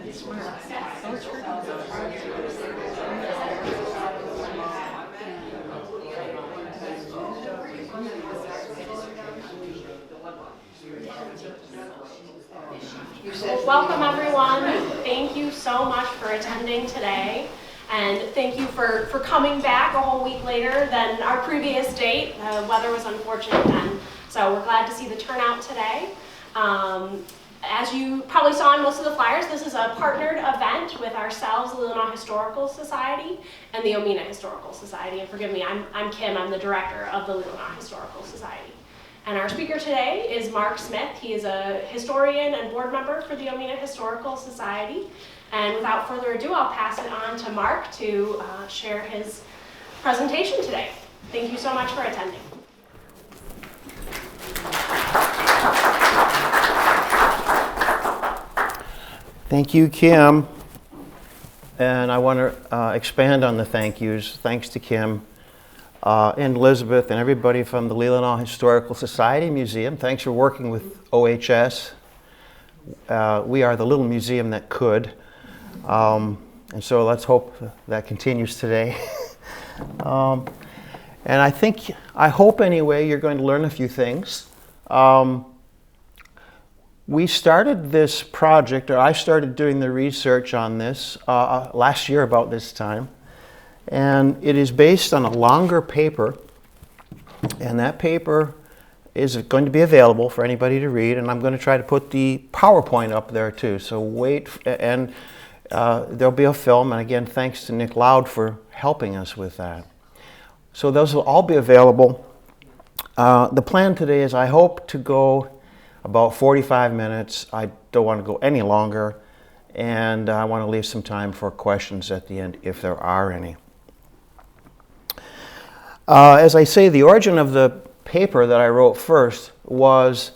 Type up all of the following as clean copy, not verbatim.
Well, welcome everyone. Thank you so much for attending today. And thank you for coming back a whole week later than our previous date. The weather was unfortunate then, so we're glad to see the turnout today. As you probably saw in most of the flyers, this is a partnered event with ourselves, the Leelanau Historical Society, and the Omena Historical Society. And forgive me, I'm Kim, I'm the director of the Leelanau Historical Society. And our speaker today is Mark Smith. He is a historian and board member for the Omena Historical Society. And without further ado, I'll pass it on to Mark to share his presentation today. Thank you so much for attending. Thank you, Kim. And I want to expand on the thank yous. Thanks to Kim and Elizabeth and everybody from the Leelanau Historical Society Museum. Thanks for working with OHS. We are the little museum that could. And so let's hope that continues today. And I hope anyway, you're going to learn a few things. We started this project, or I started doing the research on this last year about this time. And it is based on a longer paper. And that paper is going to be available for anybody to read. And I'm going to try to put the PowerPoint up there too. So wait, and there'll be a film. And again, thanks to Nick Loud for helping us with that. So those will all be available. The plan today is I hope to go about 45 minutes. I don't want to go any longer. And I want to leave some time for questions at the end if there are any. As I say, the origin of the paper that I wrote first was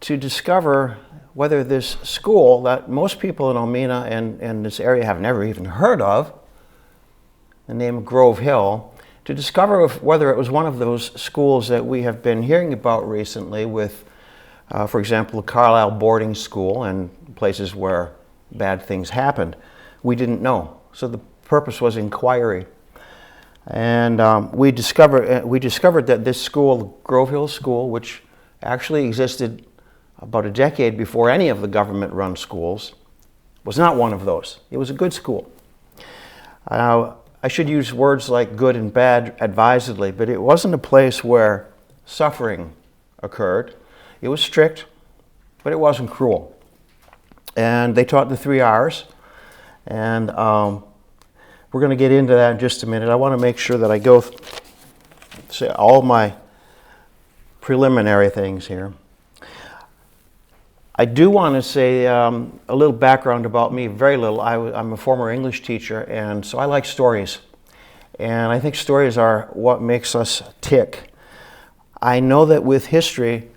to discover whether this school that most people in Omena and this area have never even heard of, the name Grove Hill, to discover whether it was one of those schools that we have been hearing about recently with, for example, the Carlisle boarding school and places where bad things happened. We didn't know. So the purpose was inquiry. And we discovered that this school, Grove Hill School, which actually existed about a decade before any of the government-run schools, was not one of those. It was a good school. I should use words like good and bad advisedly, but it wasn't a place where suffering occurred. It was strict, but it wasn't cruel. And they taught the 3 R's, and we're going to get into that in just a minute. I want to make sure that I go say all my preliminary things here. I do want to say a little background about me, very little. I'm a former English teacher, and so I like stories. And I think stories are what makes us tick. I know that with history,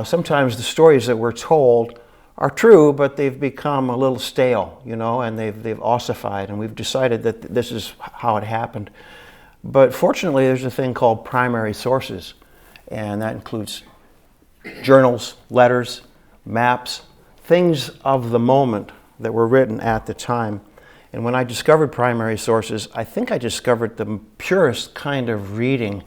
sometimes the stories that we're told are true, but they've become a little stale, and they've ossified, and we've decided that this is how it happened. But fortunately, there's a thing called primary sources, and that includes journals, letters, maps, things of the moment that were written at the time. And when I discovered primary sources, I think I discovered the purest kind of reading.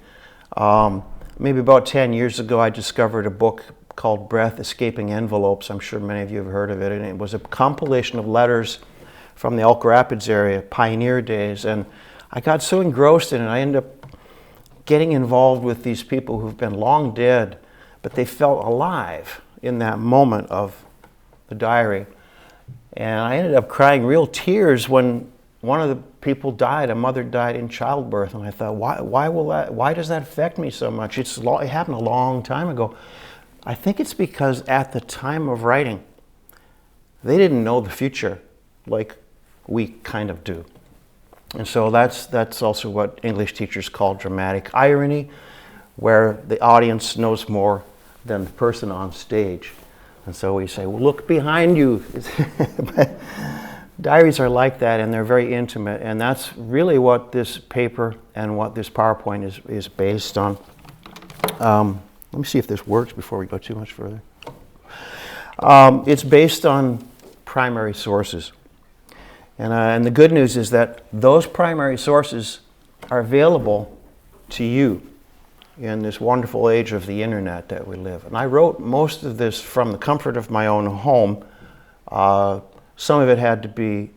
Maybe about 10 years ago, I discovered a book called Breath Escaping Envelopes. I'm sure many of you have heard of it. And it was a compilation of letters from the Elk Rapids area, pioneer days. And I got so engrossed in it, I ended up getting involved with these people who've been long dead, but they felt alive in that moment of the diary. And I ended up crying real tears when one of the people died. A mother died in childbirth. And I thought, why does that affect me so much? It happened a long time ago. I think it's because at the time of writing, they didn't know the future like we kind of do. And so that's also what English teachers call dramatic irony, where the audience knows more than the person on stage. And so we say, well, look behind you. Diaries are like that, and they're very intimate. And that's really what this paper and what this PowerPoint is based on. Let me see if this works before we go too much further. It's based on primary sources. And the good news is that those primary sources are available to you in this wonderful age of the internet that we live. And I wrote most of this from the comfort of my own home. Some of it had to be,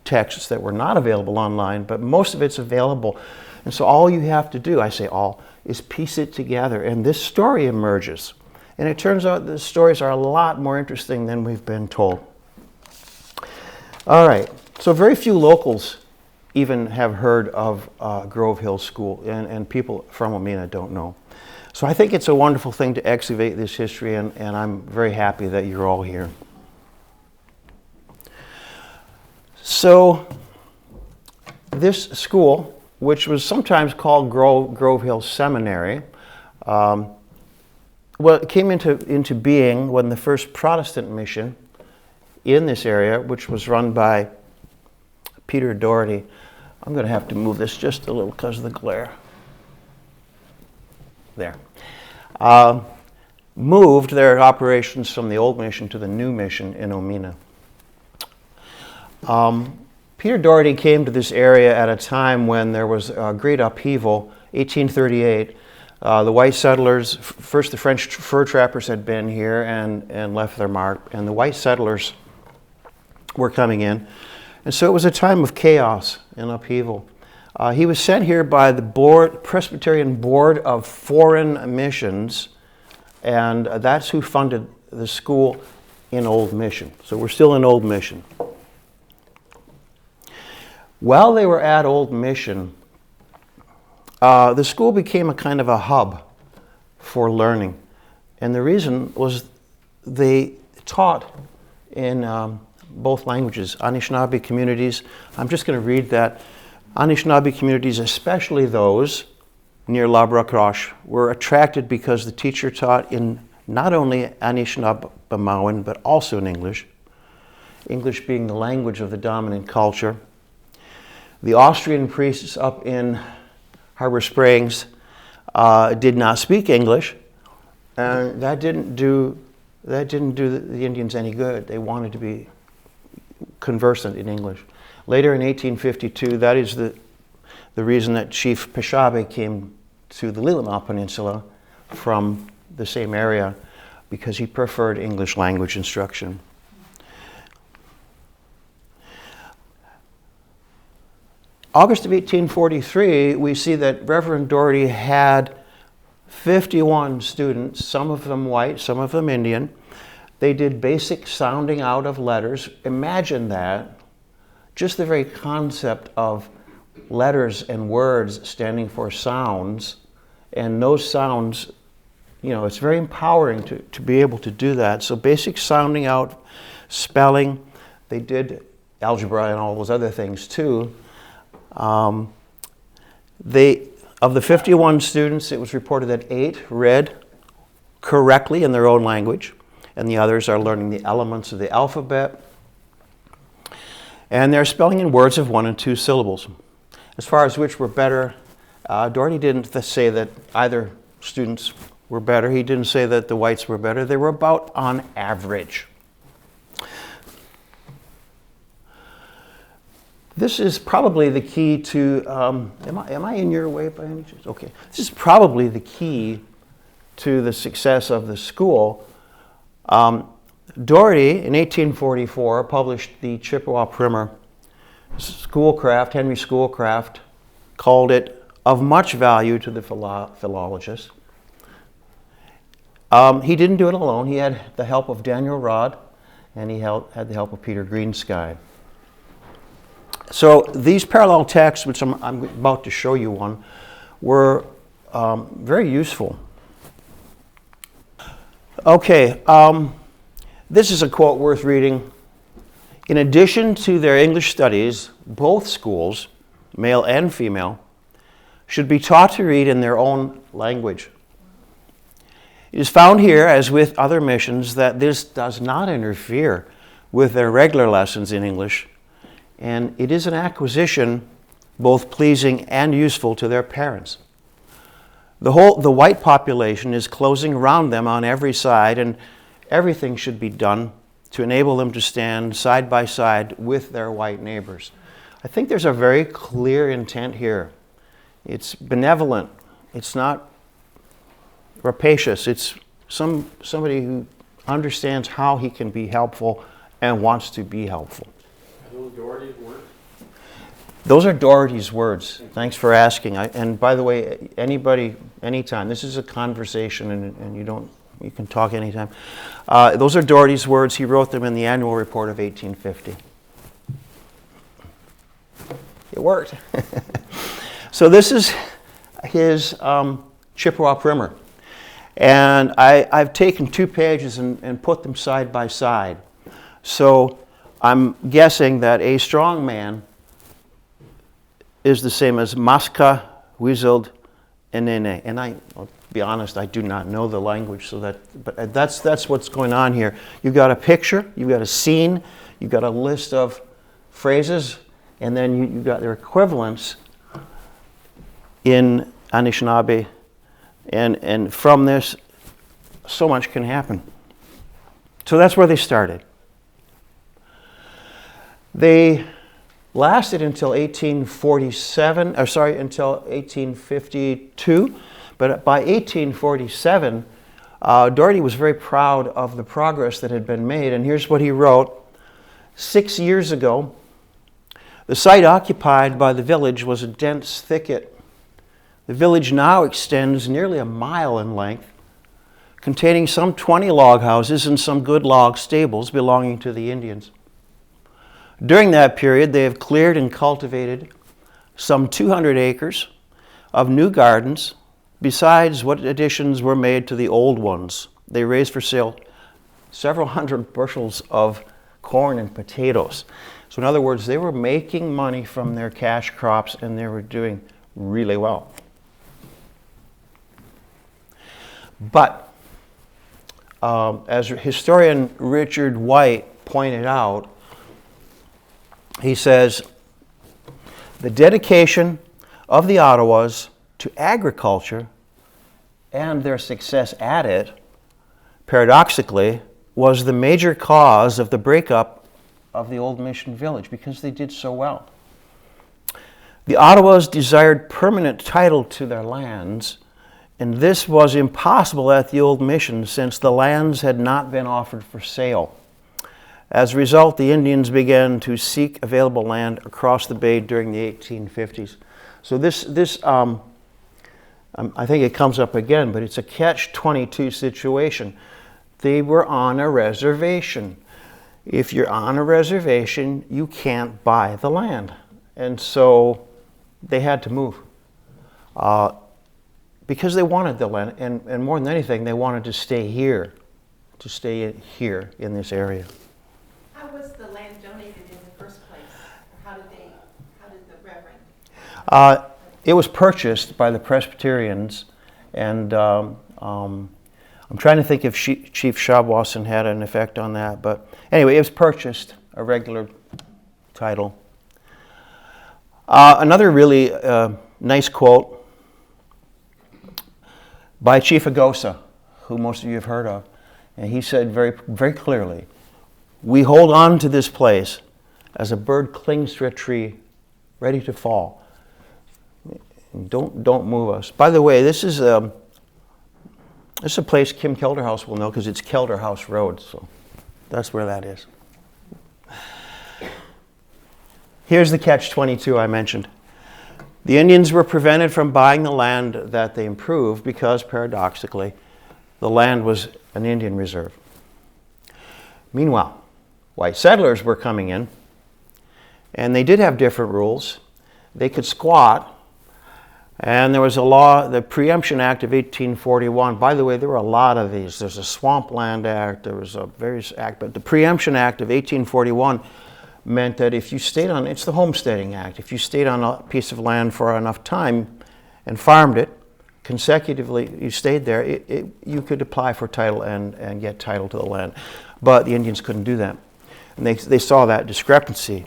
texts that were not available online, but most of it's available. And so all you have to do, I say all, is piece it together, and this story emerges. And it turns out the stories are a lot more interesting than we've been told. All right, so very few locals even have heard of Grove Hill School, and people from Omena don't know. So I think it's a wonderful thing to excavate this history, and I'm very happy that you're all here. So this school, which was sometimes called Grove Hill Seminary, it came into being when the first Protestant mission in this area, which was run by Peter Dougherty. I'm going to have to move this just a little because of the glare. There. Moved their operations from the old mission to the new mission in Omena. Peter Dougherty came to this area at a time when there was a great upheaval, 1838. The white settlers, first the French fur trappers had been here and left their mark, and the white settlers were coming in. And so it was a time of chaos and upheaval. He was sent here by the Presbyterian Board of Foreign Missions, and that's who funded the school in Old Mission. So we're still in Old Mission. While they were at Old Mission, the school became a kind of a hub for learning. And the reason was they taught in both languages. Anishinaabek communities, I'm just going to read that. Anishinaabek communities, especially those near La Broche, were attracted because the teacher taught in not only Anishinaabemaowin, but also in English, English being the language of the dominant culture. The Austrian priests up in Harbor Springs did not speak English, and that didn't do the Indians any good. They wanted to be conversant in English. Later in 1852, that is the reason that Chief Peshabe came to the Leelanau Peninsula from the same area, because he preferred English language instruction. August of 1843, we see that Reverend Dougherty had 51 students, some of them white, some of them Indian. They did basic sounding out of letters. Imagine that. Just the very concept of letters and words standing for sounds, and those sounds, it's very empowering to be able to do that. So basic sounding out, spelling. They did algebra and all those other things too. Of the 51 students, it was reported that 8 read correctly in their own language, and the others are learning the elements of the alphabet. And they're spelling in words of 1 and 2 syllables. As far as which were better, Dougherty didn't say that either students were better. He didn't say that the whites were better. They were about on average. This is probably the key to, am I in your way by any chance? Okay. This is probably the key to the success of the school. Dougherty, in 1844, published the Chippewa Primer. Schoolcraft, Henry Schoolcraft, called it of much value to the philologist. He didn't do it alone. He had the help of Daniel Rod, and he had the help of Peter Greensky. So these parallel texts, which I'm about to show you one, were very useful. Okay, this is a quote worth reading. In addition to their English studies, both schools, male and female, should be taught to read in their own language. It is found here, as with other missions, that this does not interfere with their regular lessons in English, and it is an acquisition both pleasing and useful to their parents. The white population is closing around them on every side, and everything should be done to enable them to stand side by side with their white neighbors. I think there's a very clear intent here. It's benevolent. It's not rapacious. It's somebody who understands how he can be helpful and wants to be helpful. Are those Dougherty's words? Those are Dougherty's words. Thanks for asking. And by the way, anybody, anytime, this is a conversation and you can talk anytime. Those are Dougherty's words. He wrote them in the annual report of 1850. It worked. So this is his Chippewa primer. And I've taken 2 pages and put them side by side. So I'm guessing that a strong man is the same as Maska, Wizard, Enene. And I'll be honest, I do not know the language, but that's what's going on here. You've got a picture, you've got a scene, you've got a list of phrases, and then you've got their equivalents in Anishinaabek. And from this, so much can happen. So that's where they started. They lasted until 1852, but by 1847, Dougherty was very proud of the progress that had been made, and here's what he wrote. 6 years ago, the site occupied by the village was a dense thicket. The village now extends nearly a mile in length, containing some 20 log houses and some good log stables belonging to the Indians. During that period, they have cleared and cultivated some 200 acres of new gardens, besides what additions were made to the old ones. They raised for sale several hundred bushels of corn and potatoes. So in other words, they were making money from their cash crops and they were doing really well. But as historian Richard White pointed out, he says, the dedication of the Ottawas to agriculture and their success at it, paradoxically, was the major cause of the breakup of the old mission village because they did so well. The Ottawas desired permanent title to their lands, and this was impossible at the old mission since the lands had not been offered for sale. As a result, the Indians began to seek available land across the bay during the 1850s. So I think it comes up again, but it's a catch-22 situation. They were on a reservation. If you're on a reservation, you can't buy the land. And so they had to move because they wanted the land. And more than anything, they wanted to stay here, here in this area. How was the land donated in the first place? How did the Reverend? It was purchased by the Presbyterians, and I'm trying to think if Chief Shabwason had an effect on that, but anyway, it was purchased, a regular title. Another really nice quote by Chief Agosa, who most of you have heard of, and he said very, very clearly, "We hold on to this place as a bird clings to a tree, ready to fall. Don't move us." By the way, this is a place Kim Kelderhouse will know because it's Kelderhouse Road, so that's where that is. Here's the catch-22 I mentioned. The Indians were prevented from buying the land that they improved because, paradoxically, the land was an Indian reserve. Meanwhile, white settlers were coming in, and they did have different rules. They could squat, and there was a law, the Preemption Act of 1841. By the way, there were a lot of these. There's a Swampland Act, there was a various act, but the Preemption Act of 1841 meant that if you stayed on, it's the Homesteading Act, if you stayed on a piece of land for enough time and farmed it, consecutively, you stayed there, you could apply for title and get title to the land. But the Indians couldn't do that. And they saw that discrepancy.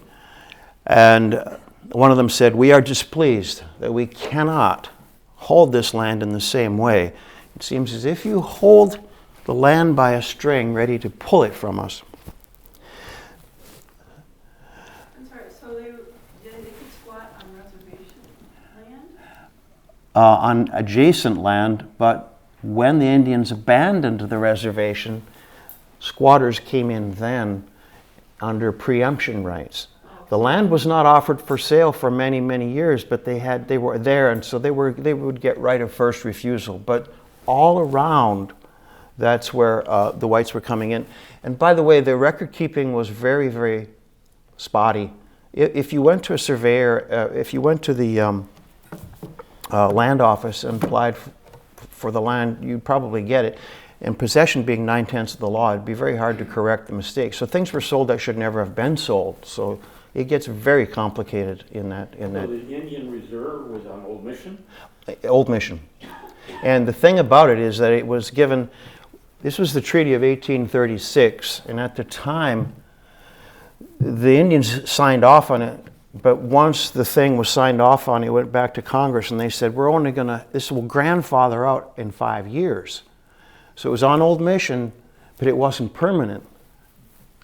And one of them said, "We are displeased that we cannot hold this land in the same way. It seems as if you hold the land by a string ready to pull it from us." on adjacent land, but when the Indians abandoned the reservation, squatters came in then under preemption rights. The land was not offered for sale for many, many years, but they were there, and so they would get right of first refusal. But all around, that's where the whites were coming in. And by the way, the record keeping was very, very spotty. If you went to a surveyor, if you went to the land office and applied for the land, you'd probably get it. And possession being 9/10 of the law, it'd be very hard to correct the mistake. So things were sold that should never have been sold. So it gets very complicated in that. So the Indian Reserve was on Old Mission? Old Mission. And the thing about it is that it was given, this was the Treaty of 1836, and at the time, the Indians signed off on it, but once the thing was signed off on, it went back to Congress, and they said, we're only gonna, this will grandfather out in 5 years. So it was on Old Mission, but it wasn't permanent.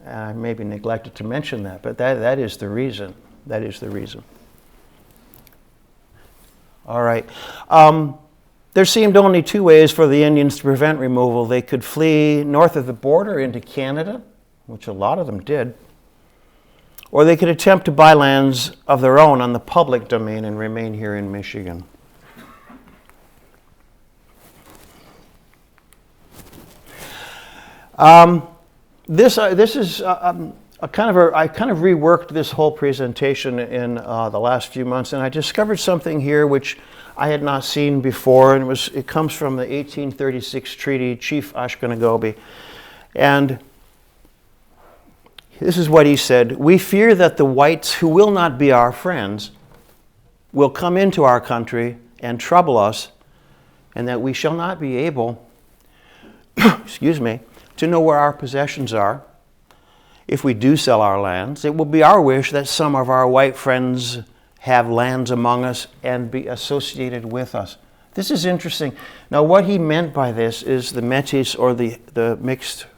I maybe neglected to mention that, but that is the reason. That is the reason. All right. There seemed only two ways for the Indians to prevent removal. They could flee north of the border into Canada, which a lot of them did, or they could attempt to buy lands of their own on the public domain and remain here in Michigan. This is I kind of reworked this whole presentation in the last few months, and I discovered something here which I had not seen before, and it comes from the 1836 treaty, Chief Anishinaabek, and this is what he said: "We fear that the whites, who will not be our friends, will come into our country and trouble us, and that we shall not be able, excuse me, to know where our possessions are. If we do sell our lands, it will be our wish that some of our white friends have lands among us and be associated with us." This is interesting. Now, what he meant by this is the Métis, or the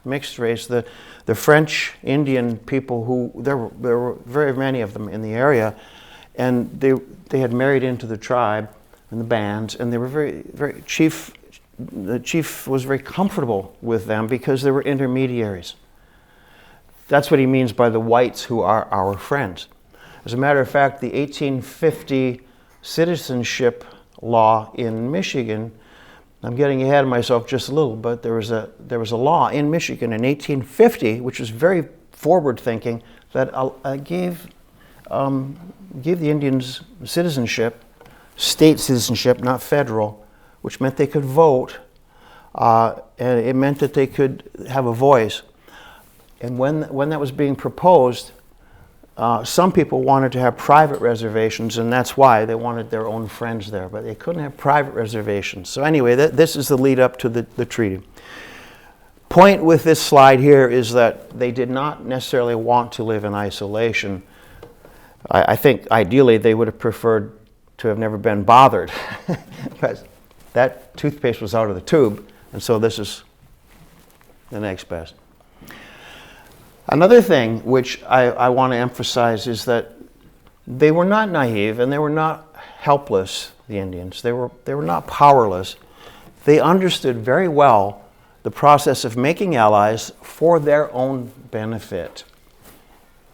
mixed race, the French Indian people, who there were very many of them in the area, and they had married into the tribe and the bands, and they were the chief was very comfortable with them because they were intermediaries. That's what he means by the whites who are our friends. As a matter of fact, the 1850 citizenship law in Michigan, I'm getting ahead of myself just a little, but there was a law in Michigan in 1850, which was very forward-thinking, that gave the Indians citizenship, state citizenship, not federal, which meant they could vote, and it meant that they could have a voice. And when that was being proposed, some people wanted to have private reservations, and that's why they wanted their own friends there, but they couldn't have private reservations. So anyway, this is the lead up to the treaty. Point with this slide here is that they did not necessarily want to live in isolation. I think ideally they would have preferred to have never been bothered, because that toothpaste was out of the tube, and so this is the next best. Another thing which I want to emphasize is that they were not naive and they were not helpless, the Indians. They were not powerless. They understood very well the process of making allies for their own benefit.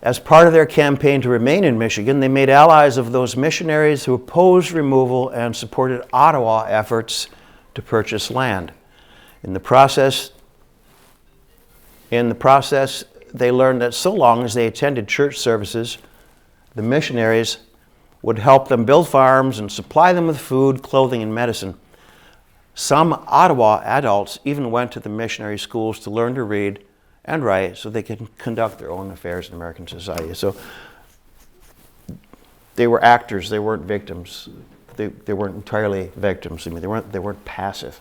As part of their campaign to remain in Michigan, they made allies of those missionaries who opposed removal and supported Ottawa efforts to purchase land. In the process, they learned that so long as they attended church services, the missionaries would help them build farms and supply them with food, clothing, and medicine. Some Ottawa adults even went to the missionary schools to learn to read and write so they could conduct their own affairs in American society. So they were actors, they weren't victims. They weren't entirely victims. I mean, they weren't passive.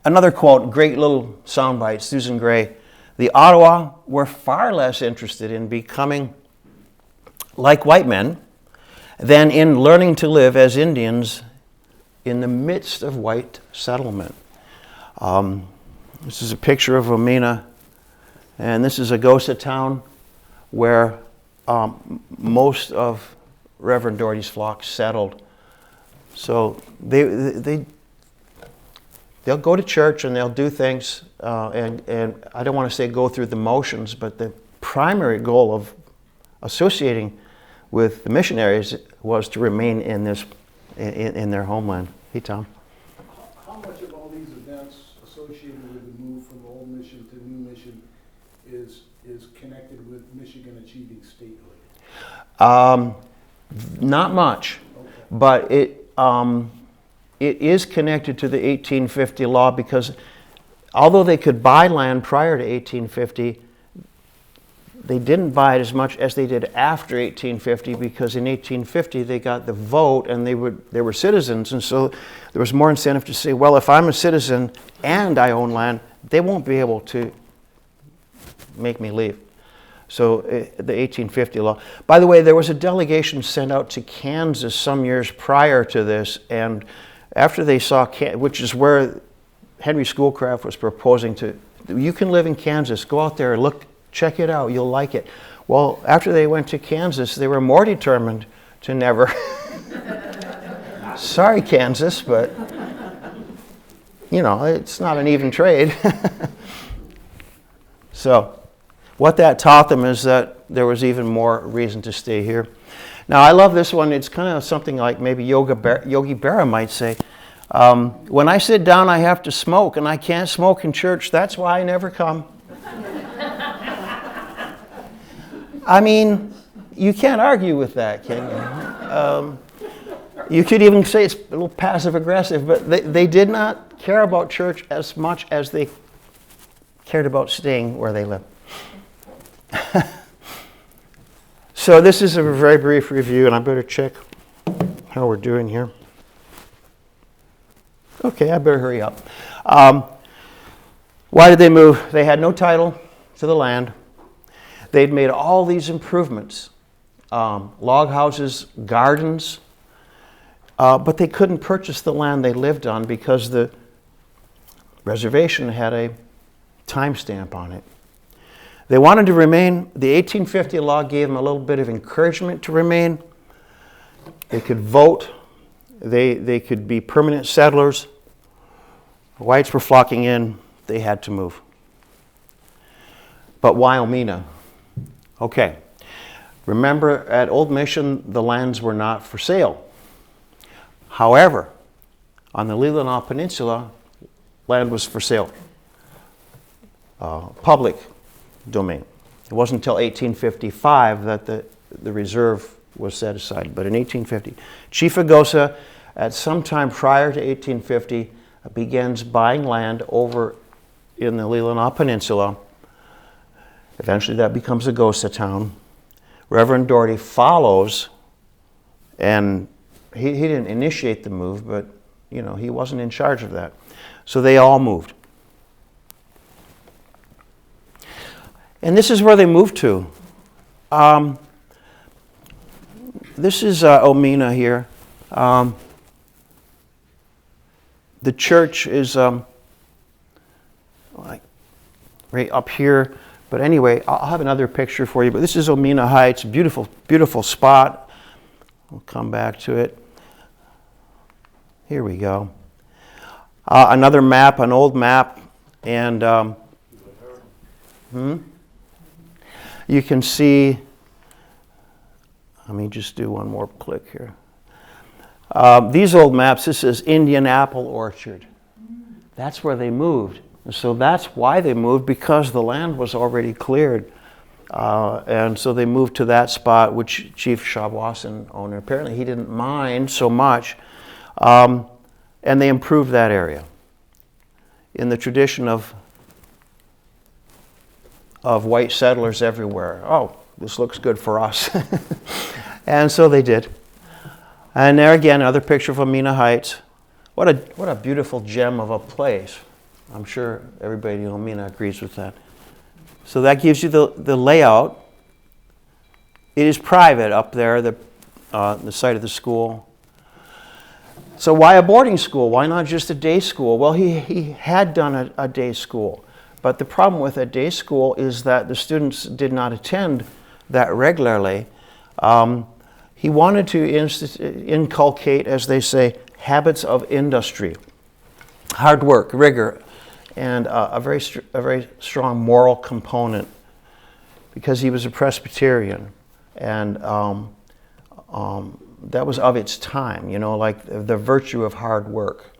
Another quote, great little soundbite, Susan Gray: "The Ottawa were far less interested in becoming like white men than in learning to live as Indians in the midst of white settlement." This is a picture of Omena, and this is a ghost town where most of Reverend Dougherty's flock settled. So they'll go to church and they'll do things, and I don't want to say go through the motions, but the primary goal of associating with the missionaries was to remain in their homeland. Hey, Tom. How much of all these events associated with the move from the old mission to new mission is connected with Michigan achieving statehood? Not much, Okay. but it is connected to the 1850 law, because although they could buy land prior to 1850, they didn't buy it as much as they did after 1850, because in 1850 they got the vote and they were citizens, and so there was more incentive to say, well, if I'm a citizen and I own land, they won't be able to make me leave. So the 1850 law. By the way, there was a delegation sent out to Kansas some years prior to this, and after they saw, which is where Henry Schoolcraft was proposing to, you can live in Kansas, go out there, look, check it out, you'll like it. Well, after they went to Kansas, they were more determined to never. Sorry, Kansas, but you know, it's not an even trade. So what that taught them is that there was even more reason to stay here. Now, I love this one. It's kind of something like maybe Yogi Berra might say, when I sit down, I have to smoke, and I can't smoke in church. That's why I never come. I mean, you can't argue with that, can you? You could even say it's a little passive-aggressive, but they did not care about church as much as they cared about staying where they live. So this is a very brief review, and I better check how we're doing here. Okay, I better hurry up. Why did they move? They had no title to the land. They'd made all these improvements, log houses, gardens, but they couldn't purchase the land they lived on because the reservation had a timestamp on it. They wanted to remain. The 1850 law gave them a little bit of encouragement to remain. They could vote. They could be permanent settlers. The whites were flocking in. They had to move. But why Omena? Okay. Remember, at Old Mission, the lands were not for sale. However, on the Leelanau Peninsula, land was for sale. Public domain. It wasn't until 1855 that the reserve was set aside, but in 1850. Chief Agosa, at some time prior to 1850, begins buying land over in the Leelanau Peninsula. Eventually that becomes Agosa town. Reverend Dougherty follows, and he didn't initiate the move, but you know, he wasn't in charge of that. So they all moved. And this is where they moved to. This is Omena here. The church is like right up here. But anyway, I'll have another picture for you. But this is Omena Heights, beautiful, beautiful spot. We'll come back to it. Here we go. Another map, an old map, and you can see. Let me just do one more click here. These old maps. This is Indian Apple Orchard. That's where they moved. And so that's why they moved, because the land was already cleared. And so they moved to that spot, which Chief Shawwasan owned. Apparently he didn't mind so much. And they improved that area in the tradition of white settlers everywhere. Oh, this looks good for us. And so they did. And there again, another picture of Omena Heights. What a beautiful gem of a place. I'm sure everybody in Omena agrees with that. So that gives you the layout. It is private up there, the site of the school. So why a boarding school? Why not just a day school? Well, he had done a day school. But the problem with a day school is that the students did not attend that regularly. He wanted to inculcate, as they say, habits of industry, hard work, rigor, and a very strong moral component, because he was a Presbyterian, and that was of its time, like the virtue of hard work.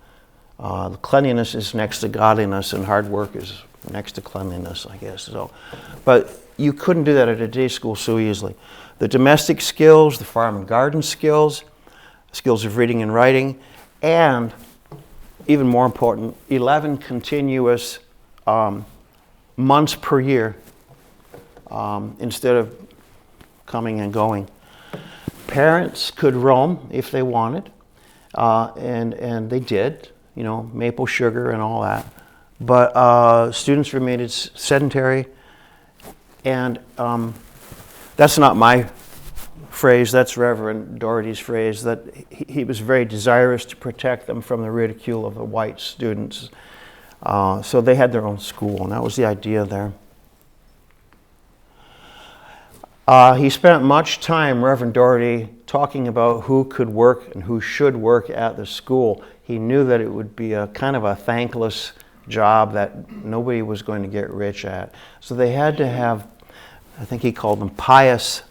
Cleanliness is next to godliness, and hard work is next to cleanliness, I guess. So, but you couldn't do that at a day school so easily. The domestic skills, the farm and garden skills, skills of reading and writing, and even more important, 11 continuous months per year instead of coming and going. Parents could roam if they wanted, and they did, maple sugar and all that. But students remained sedentary, and that's not my phrase, that's Reverend Dougherty's phrase, that he was very desirous to protect them from the ridicule of the white students. So they had their own school, and that was the idea there. He spent much time, Reverend Dougherty, talking about who could work and who should work at the school. He knew that it would be a kind of a thankless job that nobody was going to get rich at. So they had to have, I think he called them pious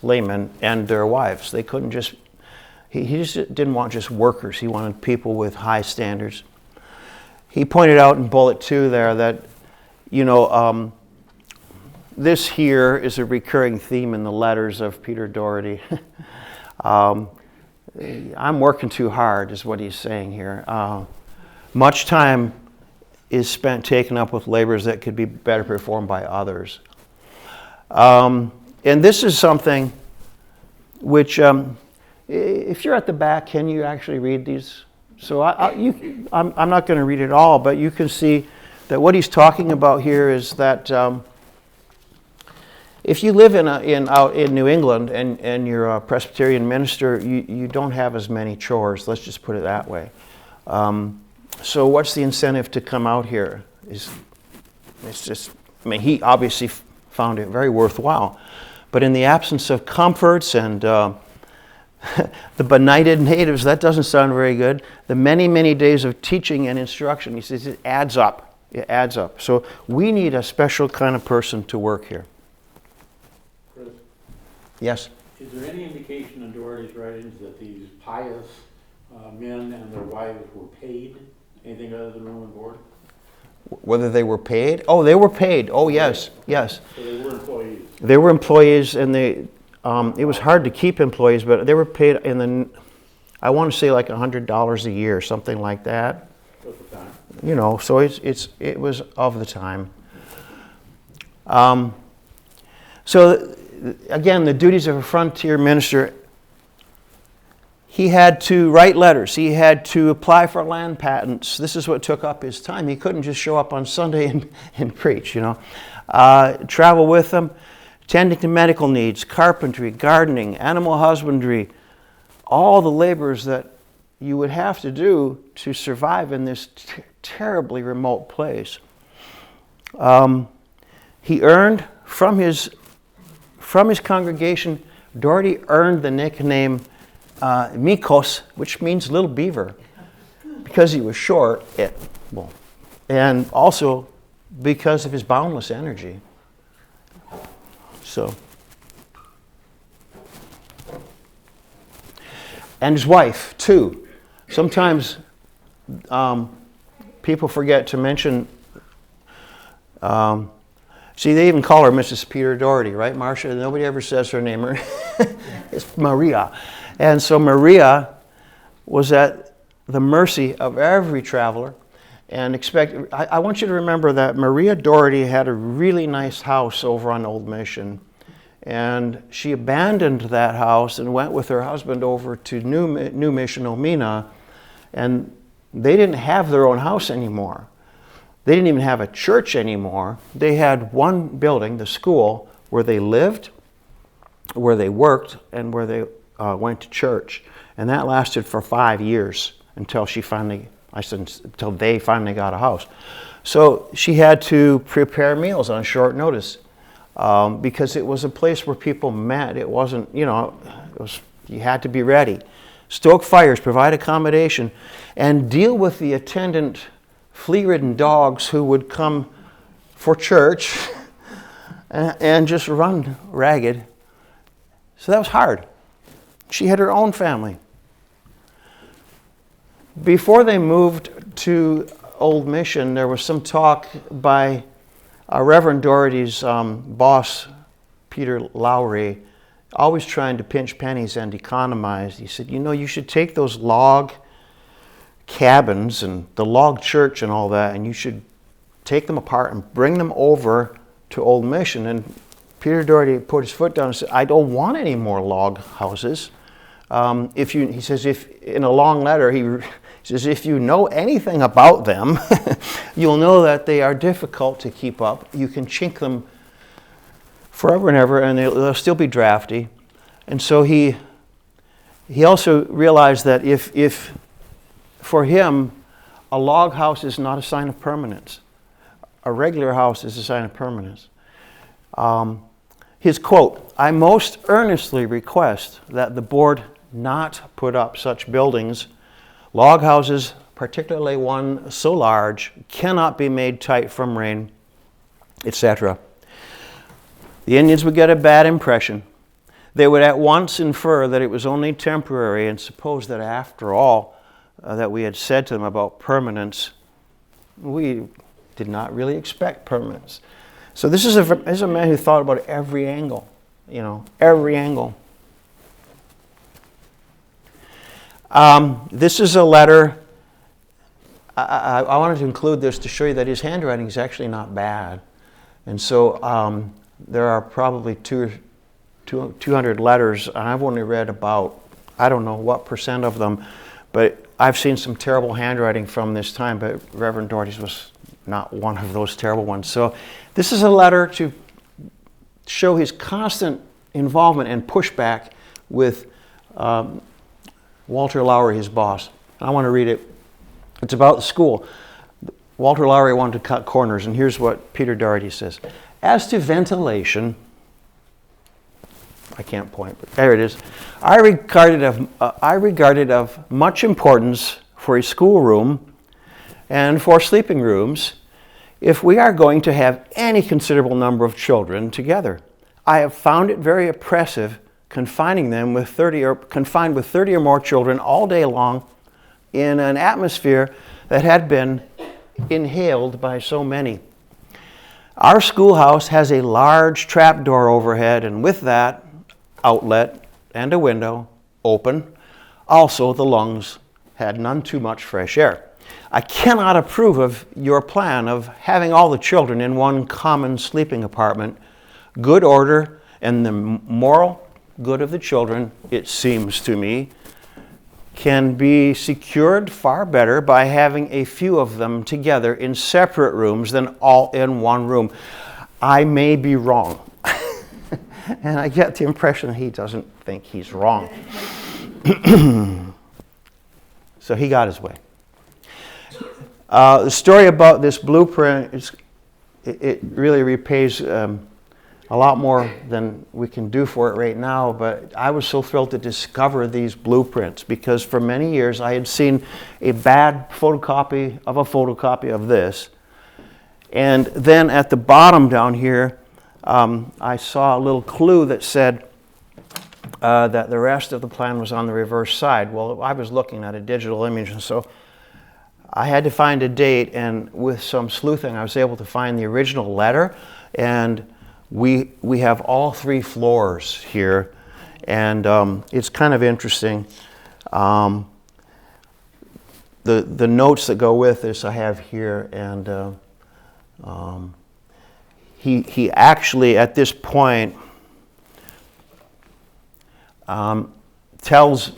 laymen and their wives. They couldn't just, he just didn't want just workers. He wanted people with high standards. He pointed out in bullet 2 there that, this here is a recurring theme in the letters of Peter Dougherty. I'm working too hard is what he's saying here. Much time is spent taken up with labors that could be better performed by others. And this is something which, if you're at the back, can you actually read these? So I'm not going to read it all, but you can see that what he's talking about here is that if you live out in New England and you're a Presbyterian minister, you don't have as many chores. Let's just put it that way. So what's the incentive to come out here? He obviously found it very worthwhile. But in the absence of comforts and the benighted natives, that doesn't sound very good. The many, many days of teaching and instruction, he says, it adds up. It adds up. So we need a special kind of person to work here. Chris, Yes? is there any indication in Dougherty's writings that these pious men and their wives were paid anything other than room and board? Whether they were paid? Oh, they were paid. Oh, yes, yes. So they were employees? They were employees, and it was hard to keep employees, but they were paid I want to say like $100 a year, something like that. At the time. So it was of the time. So again, the duties of a frontier minister, he had to write letters. He had to apply for land patents. This is what took up his time. He couldn't just show up on Sunday and preach, Travel with them, tending to medical needs, carpentry, gardening, animal husbandry, all the labors that you would have to do to survive in this terribly remote place. He earned from his congregation, Dougherty earned the nickname Mikos, which means little beaver, because he was short, and also because of his boundless energy. So, and his wife too. Sometimes people forget to mention. See, they even call her Mrs. Peter Dougherty, right, Marcia? Nobody ever says her name. It's Maria. And so Maria was at the mercy of every traveler. And I want you to remember that Maria Dougherty had a really nice house over on Old Mission. And she abandoned that house and went with her husband over to New Mission, Omena. And they didn't have their own house anymore. They didn't even have a church anymore. They had one building, the school, where they lived, where they worked, and where they went to church. And that lasted for 5 years until until they finally got a house. So she had to prepare meals on short notice. because it was a place where people met. It wasn't, you had to be ready. Stoke fires, provide accommodation, and deal with the attendant flea-ridden dogs who would come for church and just run ragged. So that was hard. She had her own family. Before they moved to Old Mission, there was some talk by Reverend Dougherty's boss, Peter Dougherty, always trying to pinch pennies and economize. He said, you should take those log cabins and the log church and all that, and you should take them apart and bring them over to Old Mission. And Peter Dougherty put his foot down and said, I don't want any more log houses. He says, if in a long letter, he says, if you know anything about them, you'll know that they are difficult to keep up. You can chink them forever and ever, and they'll still be drafty. And so he also realized that if for him, a log house is not a sign of permanence. A regular house is a sign of permanence. His quote, I most earnestly request that the board not put up such buildings. Log houses, particularly one so large, cannot be made tight from rain, etc. The Indians would get a bad impression. They would at once infer that it was only temporary and suppose that after all that we had said to them about permanence, we did not really expect permanence. So this is a man who thought about every angle, every angle. This is a letter. I wanted to include this to show you that his handwriting is actually not bad. And so there are probably 200 letters, and I've only read about, I don't know what % of them, but I've seen some terrible handwriting from this time, but Reverend Dougherty's was not one of those terrible ones. So this is a letter to show his constant involvement and pushback with Walter Lowry, his boss. I want to read it. It's about the school. Walter Lowry wanted to cut corners, and here's what Peter Dougherty says. As to ventilation, I can't point, but there it is. I regard it of much importance for a schoolroom and for sleeping rooms if we are going to have any considerable number of children together. I have found it very oppressive confined with 30 or more children all day long in an atmosphere that had been inhaled by so many. Our schoolhouse has a large trapdoor overhead, and with that outlet and a window open. Also, the lungs had none too much fresh air. I cannot approve of your plan of having all the children in one common sleeping apartment. Good order and the moral good of the children, it seems to me, can be secured far better by having a few of them together in separate rooms than all in one room. I may be wrong. And I get the impression he doesn't think he's wrong. So he got his way. The story about this blueprint, it really repays a lot more than we can do for it right now, but I was so thrilled to discover these blueprints because for many years I had seen a bad photocopy of this. And then at the bottom down here, I saw a little clue that said that the rest of the plan was on the reverse side. Well, I was looking at a digital image, and so I had to find a date, and with some sleuthing, I was able to find the original letter, and we have all 3 floors here, and it's kind of interesting. The notes that go with this I have here, and he actually at this point tells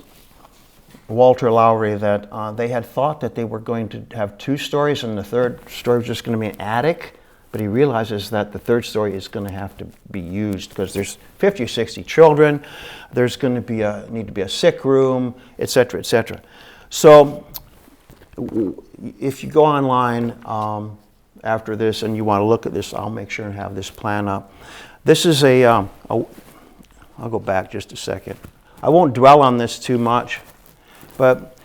Walter Lowry that they had thought that they were going to have 2 stories and the third story was just going to be an attic, but he realizes that the third story is going to have to be used because there's 50 or 60 children, there's going to be need to be a sick room, etc., etc. So if you go online after this and you want to look at this, I'll make sure and have this plan up. This is I'll go back just a second. I won't dwell on this too much, but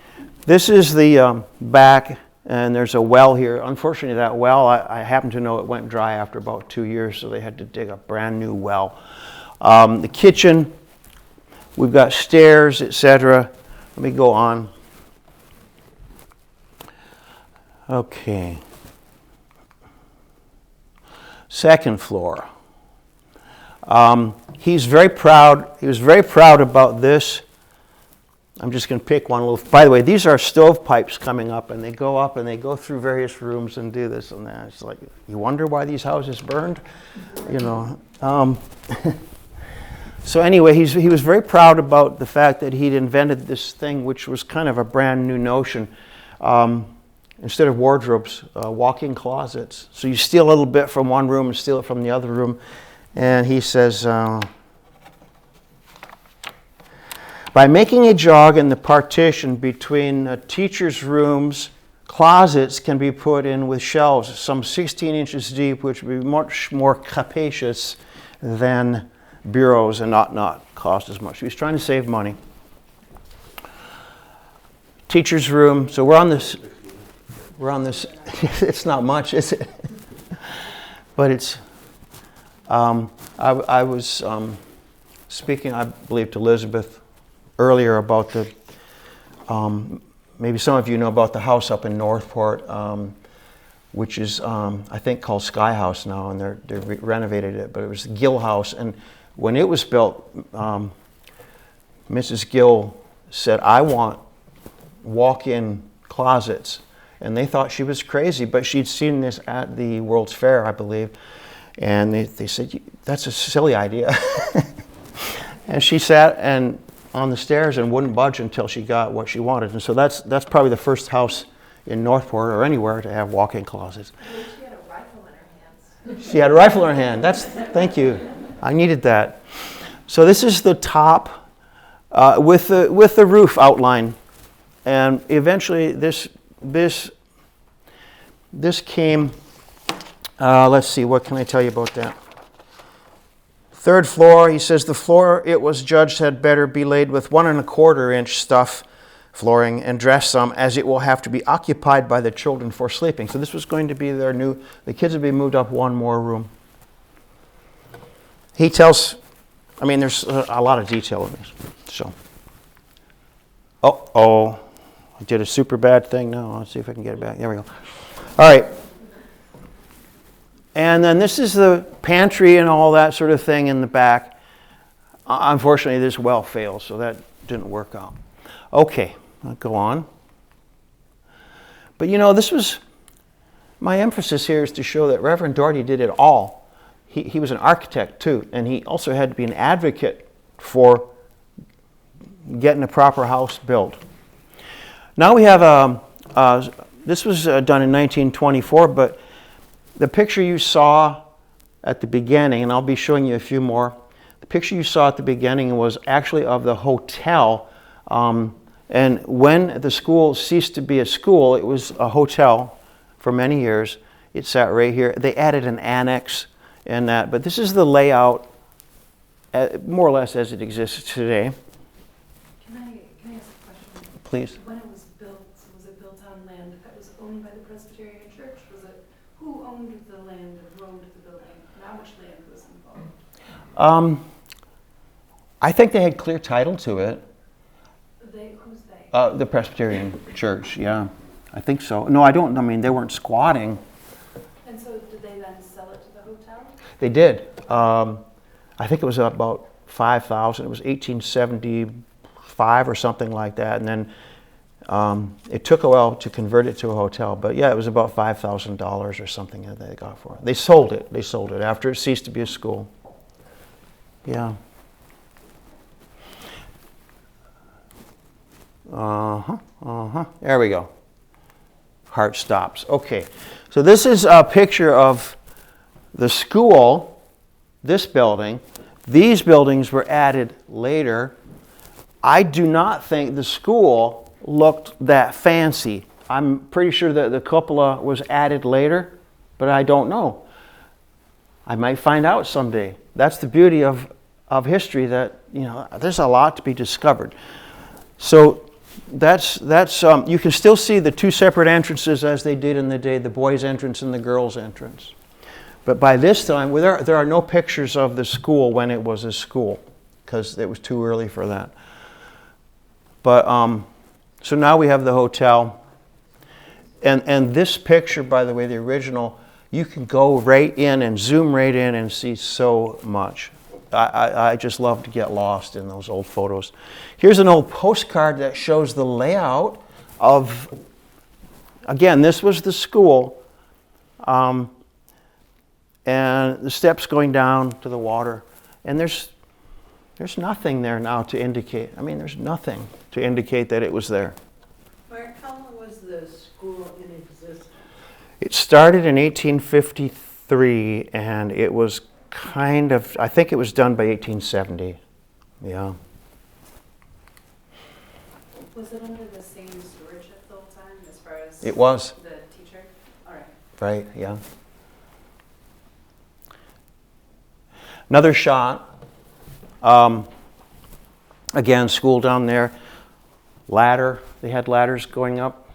this is the back, and there's a well here. Unfortunately, that well, I happen to know it went dry after about 2 years, so they had to dig a brand new well. The kitchen, we've got stairs, etc. Let me go on. Okay. Second floor. He's very proud. He was very proud about this. I'm just going to pick one little. By the way, these are stovepipes coming up, and they go up and they go through various rooms and do this and that. It's like, you wonder why these houses burned, you know. So anyway, he was very proud about the fact that he'd invented this thing, which was kind of a brand new notion. Instead of wardrobes, walk-in closets. So you steal a little bit from one room and steal it from the other room. And he says, by making a jog in the partition between teachers' rooms, closets can be put in with shelves, some 16 inches deep, which would be much more capacious than bureaus and not cost as much. He was trying to save money. Teacher's room. So we're on this. It's not much, is it? But it's. I was speaking, I believe, to Elizabeth earlier about the. Maybe some of you know about the house up in Northport, which is I think called Sky House now, and they renovated it. But it was the Gill House, and when it was built, Mrs. Gill said, "I want walk-in closets." And they thought she was crazy, but she'd seen this at the World's Fair, I believe. And they said, that's a silly idea. And she sat on the stairs and wouldn't budge until she got what she wanted. And so that's probably the first house in Northport or anywhere to have walk-in closets. She had a rifle in her hands. She had a rifle in her hand. Thank you. I needed that. So this is the top with the roof outline. And eventually this came, let's see, what can I tell you about that? Third floor, he says the floor it was judged had better be laid with 1 1/4 inch stuff flooring and dress some, as it will have to be occupied by the children for sleeping. So this was going to be the kids would be moved up one more room. He tells, there's a lot of detail in this. So, I did a super bad thing. No, let's see if I can get it back. There we go. All right. And then this is the pantry and all that sort of thing in the back. Unfortunately, this well failed, so that didn't work out. Okay, I'll go on. But this was, my emphasis here is to show that Reverend Dougherty did it all. He was an architect too, and he also had to be an advocate for getting a proper house built. Now we have this was done in 1924, but the picture you saw at the beginning, and I'll be showing you a few more, the picture you saw at the beginning was actually of the hotel. And when the school ceased to be a school, it was a hotel for many years. It sat right here. They added an annex in that, but this is the layout more or less as it exists today. Can I ask a question? Please. When it was built, was it built on land that was owned by the Presbyterian Church? Who owned the land and owned the building? And how much land was involved? I think they had clear title to it. Who's they? The Presbyterian Church, yeah. I think so. No, I don't. They weren't squatting. And so did they then sell it to the hotel? They did. I think it was about 5,000. It was 1875 or something like that. And then it took a while to convert it to a hotel. But yeah, it was about $5,000 or something that they got for it. They sold it. They sold it after it ceased to be a school. Yeah. There we go. Heart stops. Okay. So this is a picture of the school, this building. These buildings were added later. I do not think the school looked that fancy. I'm pretty sure that the cupola was added later, but I don't know. I might find out someday. That's the beauty of history, that, there's a lot to be discovered. So that's you can still see the two separate entrances as they did in the day, the boys' entrance and the girls' entrance. But by this time, there are no pictures of the school when it was a school, because it was too early for that. But so now we have the hotel. And this picture, by the way, the original, you can go right in and zoom right in and see so much. I just love to get lost in those old photos. Here's an old postcard that shows the layout of, again, this was the school, and the steps going down to the water. And there's nothing there now to indicate. I mean, there's nothing to indicate that it was there. Mark, how long was the school in existence? It started in 1853, and it was I think it was done by 1870. Yeah. Was it under the same stewardship the whole time as far as It was. the teacher? All right. Right, yeah. Another shot. Again, school down there. Ladder. They had ladders going up.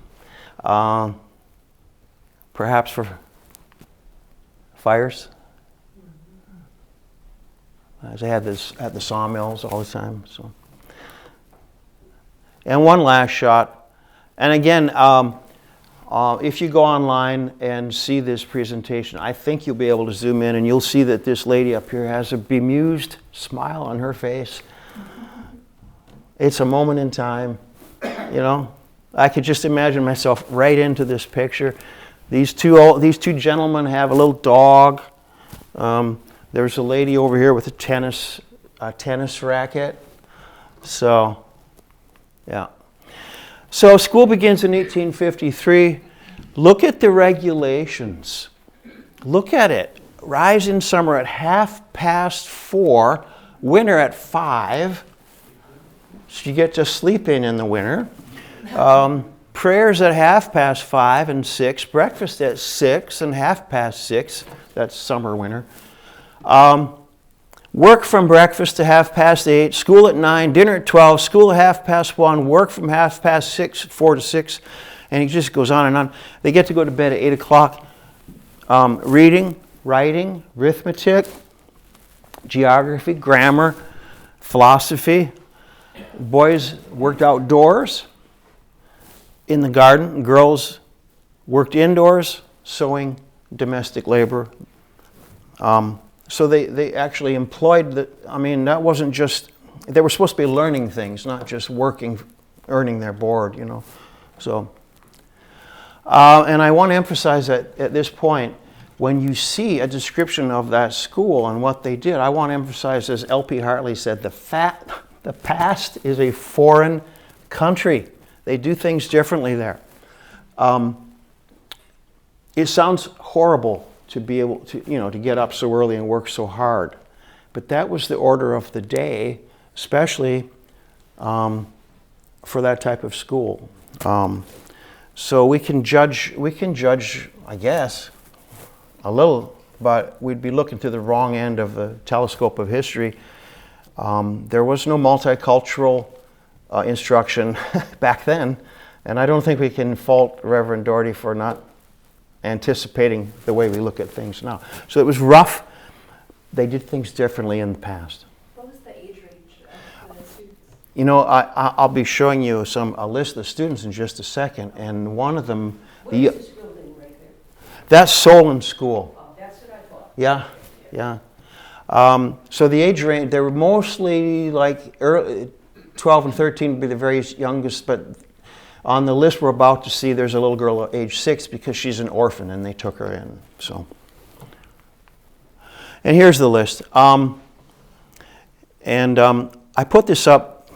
Perhaps for fires. They had this at the sawmills all the time. So, and one last shot. And again, if you go online and see this presentation, I think you'll be able to zoom in and you'll see that this lady up here has a bemused smile on her face. It's a moment in time, I could just imagine myself right into this picture. These two gentlemen have a little dog. There's a lady over here with a tennis racket. So, yeah. So school begins in 1853. Look at the regulations. Look at it. Rise in summer at 4:30, winter at 5. So you get to sleep in the winter. Prayers at 5:30 and 6. Breakfast at 6 and 6:30. That's summer, winter. Work from breakfast to 8:30, school at 9, dinner at 12, school at 1:30, work from 6:30, 4 to 6, and it just goes on and on. They get to go to bed at 8 o'clock. Reading, writing, arithmetic, geography, grammar, philosophy. Boys worked outdoors in the garden. Girls worked indoors, sewing, domestic labor. So they actually employed that wasn't just, they were supposed to be learning things, not just working, earning their board, So, and I want to emphasize that at this point, when you see a description of that school and what they did, I want to emphasize, as L.P. Hartley said, the past is a foreign country. They do things differently there. It sounds horrible to be able to, to get up so early and work so hard. But that was the order of the day, especially for that type of school. So we can judge, I guess, a little, but we'd be looking through the wrong end of the telescope of history. There was no multicultural instruction back then, and I don't think we can fault Reverend Dougherty for not anticipating the way we look at things now. So it was rough. They did things differently in the past. What was the age range of the students? I'll be showing you a list of the students in just a second, and one of them. Where's this building right there? That's Solon School. Oh, that's what I thought. Yeah. So the age range, they were mostly like 12 and 13 would be the very youngest, but on the list we're about to see, there's a little girl at age 6 because she's an orphan and they took her in. So, and here's the list. I put this up.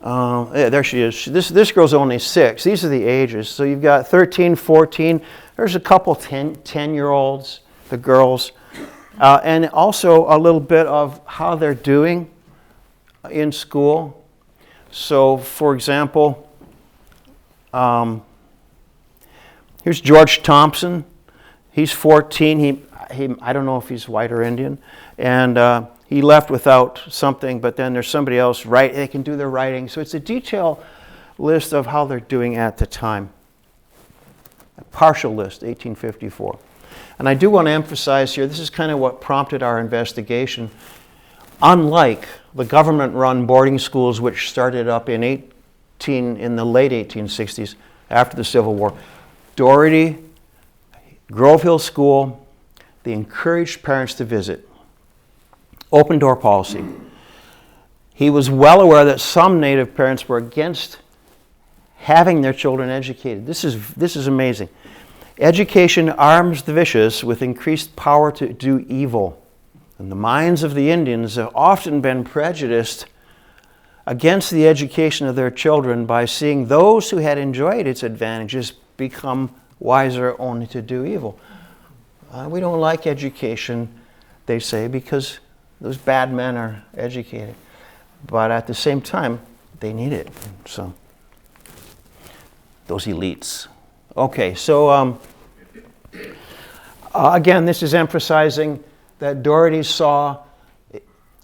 Yeah, there she is. This girl's only 6. These are the ages. So you've got 13, 14. There's a couple 10-year-olds, the girls. And also a little bit of how they're doing in school. So, for example, here's George Thompson. He's 14. I don't know if he's white or Indian, and he left without something, but then there's somebody else, they can do their writing. So it's a detailed list of how they're doing at the time. A partial list, 1854. And I do want to emphasize here, this is kind of what prompted our investigation. Unlike the government-run boarding schools, which started up in the late 1860s, after the Civil War, Dougherty, Grove Hill School, they encouraged parents to visit. Open door policy. He was well aware that some Native parents were against having their children educated. This is amazing. Education arms the vicious with increased power to do evil. And the minds of the Indians have often been prejudiced against the education of their children by seeing those who had enjoyed its advantages become wiser only to do evil. We don't like education, they say, because those bad men are educated. But at the same time, they need it. So, those elites. Okay, so again, this is emphasizing that Dougherty saw,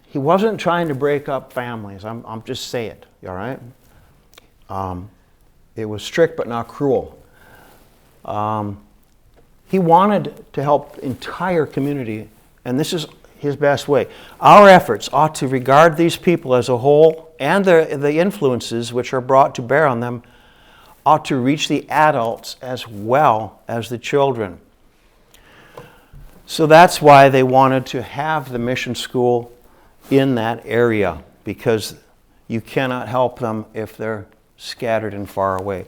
he wasn't trying to break up families. I'm just saying it, all right? It was strict but not cruel. He wanted to help the entire community, and this is his best way. Our efforts ought to regard these people as a whole, and the influences which are brought to bear on them ought to reach the adults as well as the children. So that's why they wanted to have the mission school in that area, because you cannot help them if they're scattered and far away.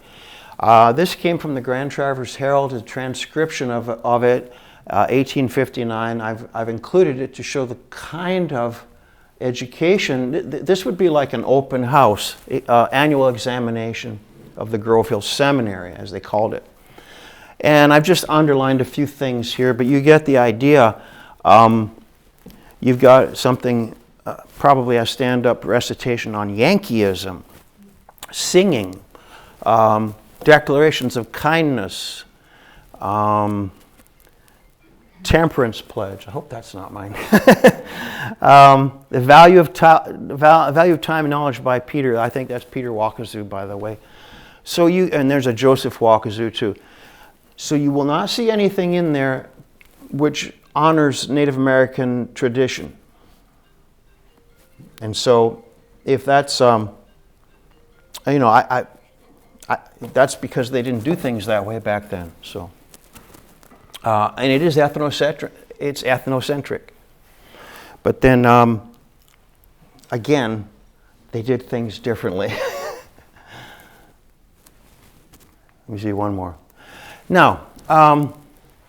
This came from the Grand Traverse Herald, a transcription of it, 1859. I've included it to show the kind of education. This would be like an open house, annual examination of the Grove Hill Seminary, as they called it. And I've just underlined a few things here, but you get the idea. You've got something, probably a stand-up recitation on Yankeeism, singing, declarations of kindness, temperance pledge. I hope that's not mine. The value of time and knowledge by Peter. I think that's Peter Wakazu, by the way. So and there's a Joseph Wakazu too. So you will not see anything in there which honors Native American tradition. And so if that's, that's because they didn't do things that way back then. So, and it is ethnocentric. It's ethnocentric. But then, again, they did things differently. Let me see one more. Now,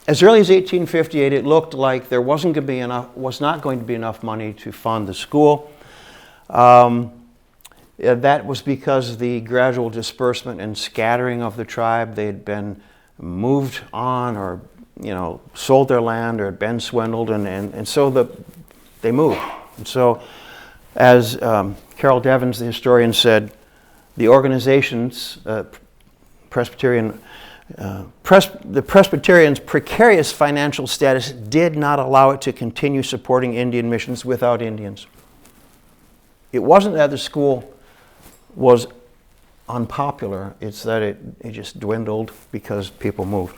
as early as 1858, it looked like there was not going to be enough money to fund the school. That was because of the gradual disbursement and scattering of the tribe. They had been moved on, or sold their land, or had been swindled, and so they moved. And so, as Carol Devins, the historian, said, the organizations, the Presbyterians' precarious financial status did not allow it to continue supporting Indian missions without Indians. It wasn't that the school was unpopular, it's that it just dwindled because people moved.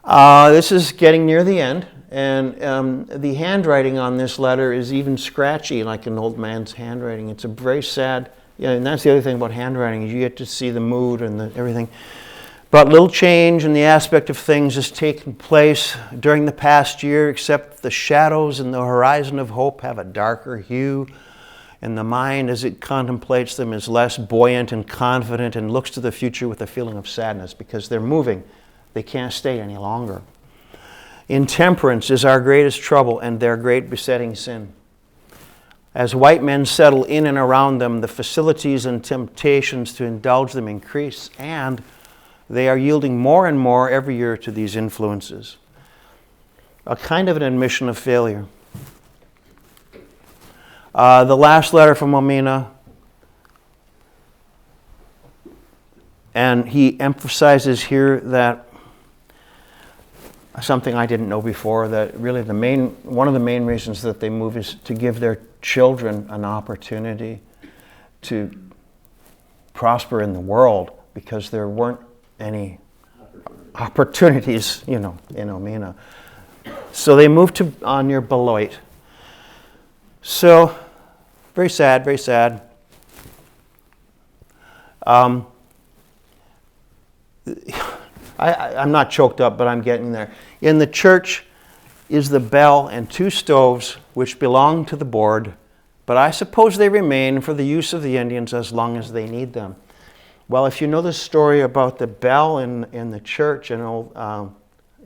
This is getting near the end, and the handwriting on this letter is even scratchy, like an old man's handwriting. It's a very sad, and that's the other thing about handwriting, is you get to see the mood and everything. But little change in the aspect of things has taken place during the past year, except the shadows in the horizon of hope have a darker hue, and the mind, as it contemplates them, is less buoyant and confident and looks to the future with a feeling of sadness because they're moving. They can't stay any longer. Intemperance is our greatest trouble and their great besetting sin. As white men settle in and around them, the facilities and temptations to indulge them increase, and they are yielding more and more every year to these influences. A kind of an admission of failure. The last letter from Omena, and he emphasizes here that something I didn't know before, that really one of the main reasons that they move is to give their children an opportunity to prosper in the world, because there weren't any opportunities, in Omena. So they moved to near Beloit. So, very sad, very sad. I'm not choked up, but I'm getting there. In the church is the bell and 2 stoves which belong to the board, but I suppose they remain for the use of the Indians as long as they need them. Well, if you know the story about the bell in the church in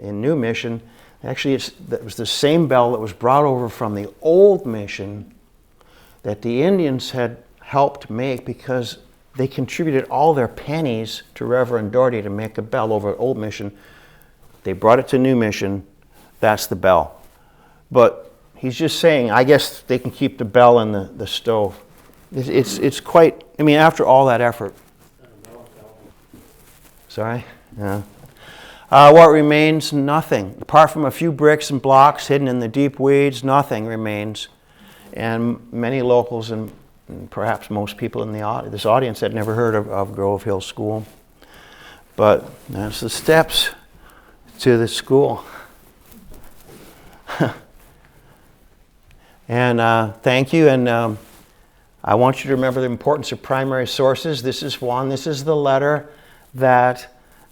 New Mission, actually that was the same bell that was brought over from the old mission that the Indians had helped make, because they contributed all their pennies to Reverend Dougherty to make a bell over at Old Mission. They brought it to New Mission. That's the bell. But he's just saying, I guess they can keep the bell and the stove. It's quite, after all that effort. Sorry? Yeah. What remains? Nothing. Apart from a few bricks and blocks hidden in the deep weeds, nothing remains. And many locals and perhaps most people in this audience had never heard of Grove Hill School. But that's the steps to the school. And thank you. And I want you to remember the importance of primary sources. This is one. This is the letter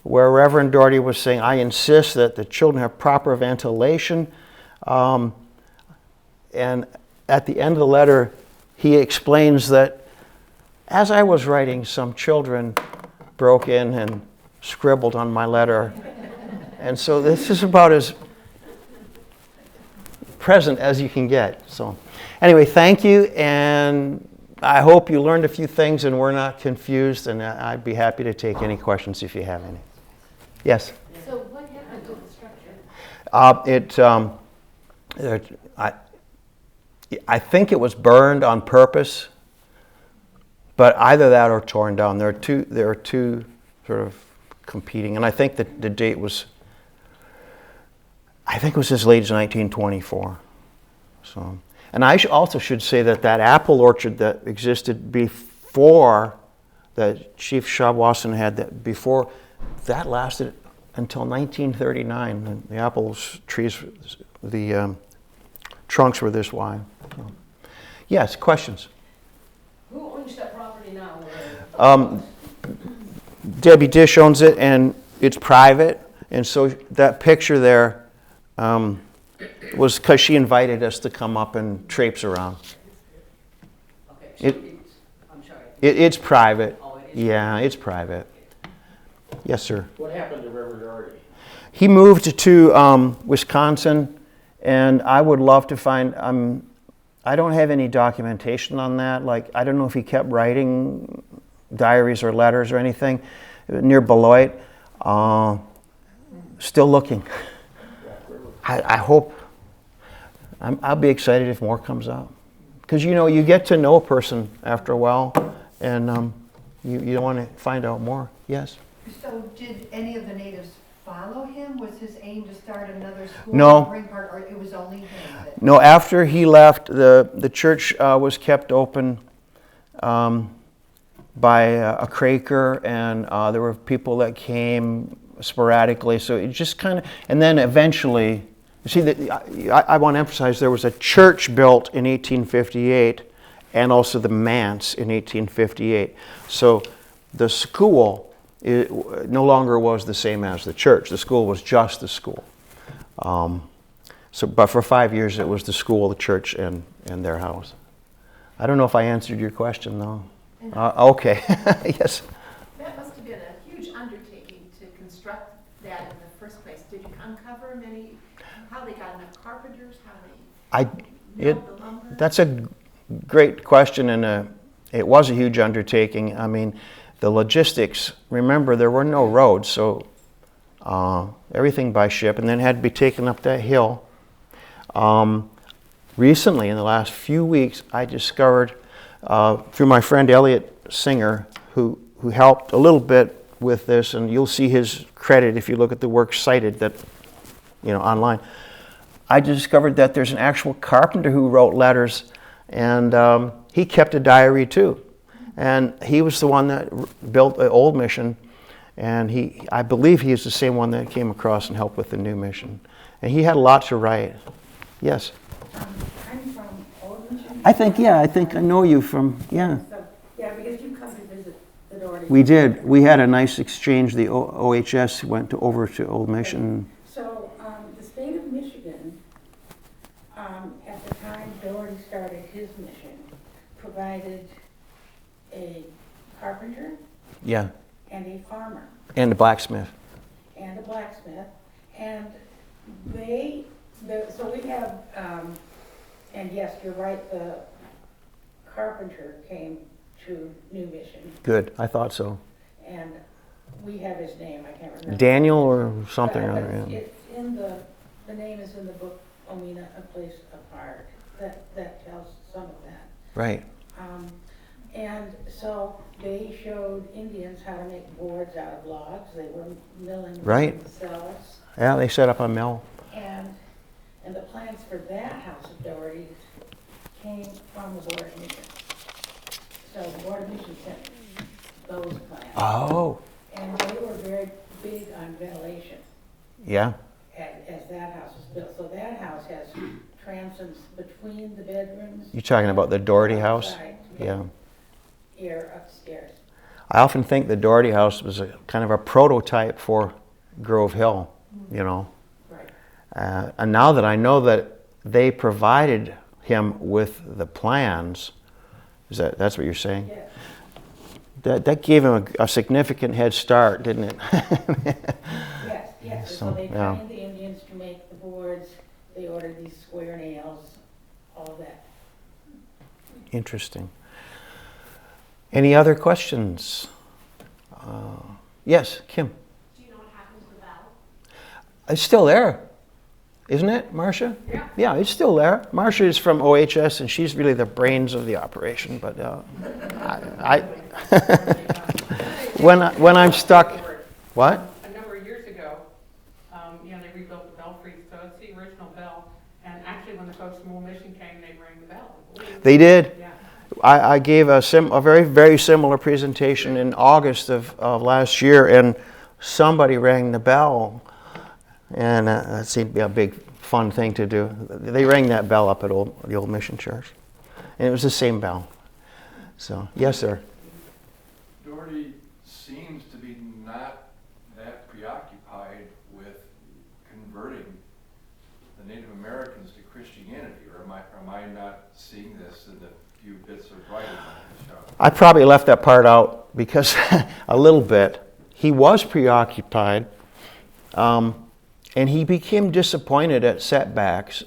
where Reverend Dougherty was saying, I insist that the children have proper ventilation. And at the end of the letter, he explains that as I was writing, some children broke in and scribbled on my letter. And so this is about as present as you can get. So anyway, thank you, and I hope you learned a few things and were not confused, and I'd be happy to take any questions if you have any. Yes? So what happened to the structure? I think it was burned on purpose, but either that or torn down. There are two sort of competing, and I think that the date was, it was as late as 1924. So, and I also should say that apple orchard that existed before that Chief Shawwassen had, that lasted until 1939. And the apple trees, the trunks were this wide. So. Yes, questions? Who owns that property now? Debbie Dish owns it, and it's private. And so that picture there was because she invited us to come up and traipse around. Okay, so I'm sorry. It's private. Oh, it is. Yeah, it's private. Yes, sir. What happened to Reverend Dougherty? He moved to Wisconsin, and I would love to find, I don't have any documentation on that. Like, I don't know if he kept writing diaries or letters or anything near Beloit. Still looking. I hope, I'll be excited if more comes out. Because, you get to know a person after a while, and you don't want to find out more. Yes? So did any of the natives follow him? Was his aim to start another school? No. Or it was only him? No, after he left, the church was kept open by a Quaker, and there were people that came sporadically. So it just kind of, and then eventually, you see, I want to emphasize there was a church built in 1858, and also the manse in 1858. So the school no longer was the same as the church. The school was just the school. But for 5 years it was the school, the church, and their house. I don't know if I answered your question though. Okay. Yes. That must have been a huge undertaking to construct that in the first place. Did you uncover how they got enough carpenters, how they milled the lumber? That's a great question, and it was a huge undertaking. I mean, the logistics, remember there were no roads, so everything by ship, and then had to be taken up that hill. Recently, in the last few weeks, I discovered through my friend Elliot Singer, who helped a little bit with this, and you'll see his credit if you look at the work cited, that online. I discovered that there's an actual carpenter who wrote letters, and he kept a diary too. And he was the one that built the old mission, and I believe he is the same one that came across and helped with the new mission. And he had a lot to write. Yes? I'm from Old Mission. I think I know you from, yeah. So, yeah, because you come to visit the Doherty. We did. We had a nice exchange. The OHS went over to Old Mission. So, the state of Michigan, at the time Doherty started his mission, provided a carpenter Yeah. and a farmer And the blacksmith. and a blacksmith, and so we have, and yes, you're right, the carpenter came to New Mission, Good. I thought so. and we have his name, I can't remember. Daniel or something. But Or other, yeah. it's in the name is in the book, Omena, A Place Apart, that tells some of that. Right. And so they showed Indians how to make boards out of logs. They were milling them Right. themselves. Yeah, they set up a mill. And the plans for that house of Doherty's came from the Board of Mission. So the Board of Mission sent those plans. Oh. And they were very big on ventilation Yeah. as that house was built. So that house has transoms between the bedrooms. You're talking about the Doherty house? outside, Yeah. Here upstairs. I often think the Doherty house was a kind of a prototype for Grove Hill, Right. And now that I know that they provided him with the plans, that's what you're saying? Yes. That gave him a significant head start, didn't it? Yes. So, So they yeah. trained the Indians to make the boards. They ordered these square nails, all that. Interesting. Any other questions? Yes, Kim. Do you know what happened to the bell? It's still there, isn't it, Marcia? Yeah. Yeah, it's still there. Marcia is from OHS, and she's really the brains of the operation. But when I'm stuck, what? A number of years ago, they rebuilt the belfry, so it's the original bell. And actually, when the folks from Old Mission came, they rang the bell. They did. Yeah. I gave a very, very similar presentation in August of last year, and somebody rang the bell, and that seemed to be a big fun thing to do. They rang that bell up at the Old Mission Church, and it was the same bell. So, yes, sir. Doherty seems to be not that preoccupied with converting the Native Americans to Christianity, or am I not seeing this in the few bits of writing on the show? I probably left that part out because a little bit. He was preoccupied, and he became disappointed at setbacks.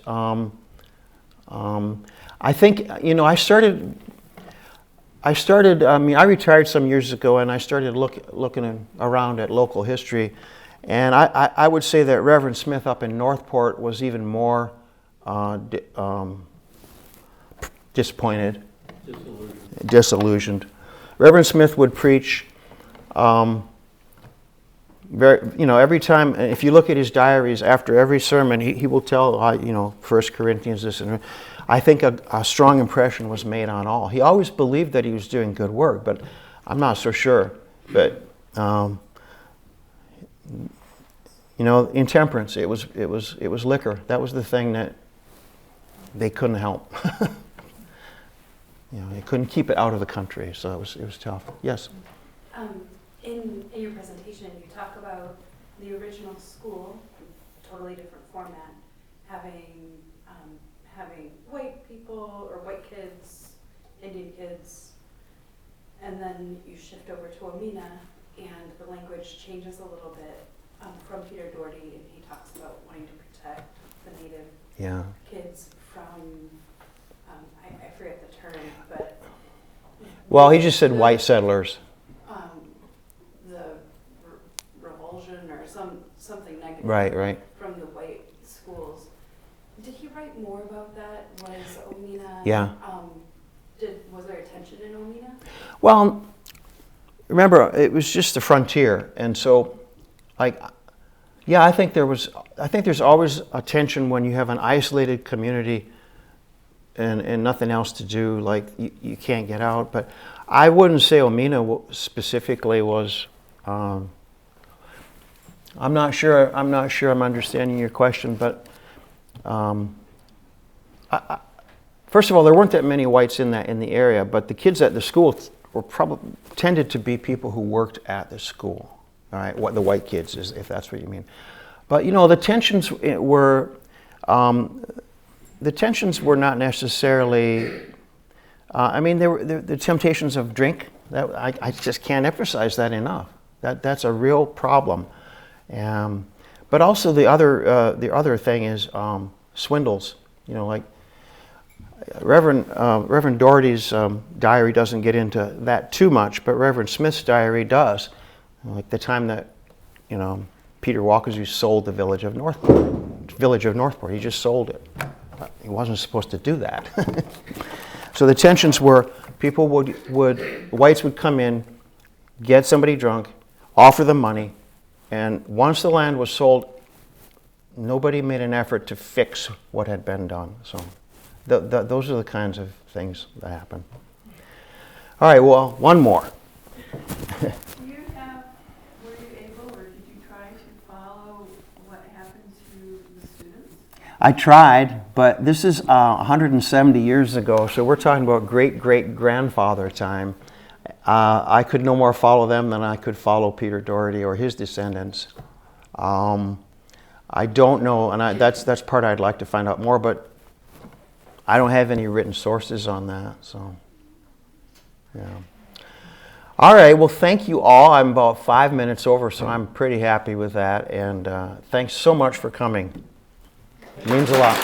I think, I retired some years ago, and I started looking around at local history, and I would say that Reverend Smith up in Northport was even more disappointed, disillusioned. Reverend Smith would preach every time. If you look at his diaries, after every sermon, he will tell, 1 Corinthians this and that. I think a strong impression was made on all. He always believed that he was doing good work, but I'm not so sure. But intemperance, it was liquor. That was the thing that they couldn't help. They couldn't keep it out of the country, so it was tough. Yes. In your presentation, you talk about the original school, totally different format, having white people or white kids, Indian kids, and then you shift over to Omena, and the language changes a little bit from Peter Dougherty, and he talks about wanting to protect the native kids from, I forget the term, but... Well, he just said white settlers. The revulsion or something negative Right. from the white schools. Did he write more about that? Was Omena... Yeah. Was there a tension in Omena? Well, remember, it was just the frontier, and so, Yeah, I think there's always a tension when you have an isolated community and nothing else to do, like you can't get out. But I wouldn't say Omena specifically was. I'm not sure I'm understanding your question, but first of all, there weren't that many whites in the area, but the kids at the school were tended to be people who worked at the school. All right, what the white kids is, if that's what you mean. But the tensions were not necessarily. I mean, there were the temptations of drink. That I just can't emphasize that enough. That's a real problem. But also the other thing is swindles. Like Reverend Dougherty's diary doesn't get into that too much, but Reverend Smith's diary does. Like the time that, Peter Walker's sold the village of Northport. He just sold it. He wasn't supposed to do that. So the tensions were people whites would come in, get somebody drunk, offer them money, and once the land was sold, nobody made an effort to fix what had been done. So those are the kinds of things that happen. All right, well, one more. Were you able, or did you try to follow what happened to the students? I tried, but this is 170 years ago, so we're talking about great-great-grandfather time. I could no more follow them than I could follow Peter Dougherty or his descendants. I don't know, and that's part I'd like to find out more, but I don't have any written sources on that, so yeah. All right, well, thank you all. I'm about 5 minutes over, so I'm pretty happy with that, and thanks so much for coming. It means a lot.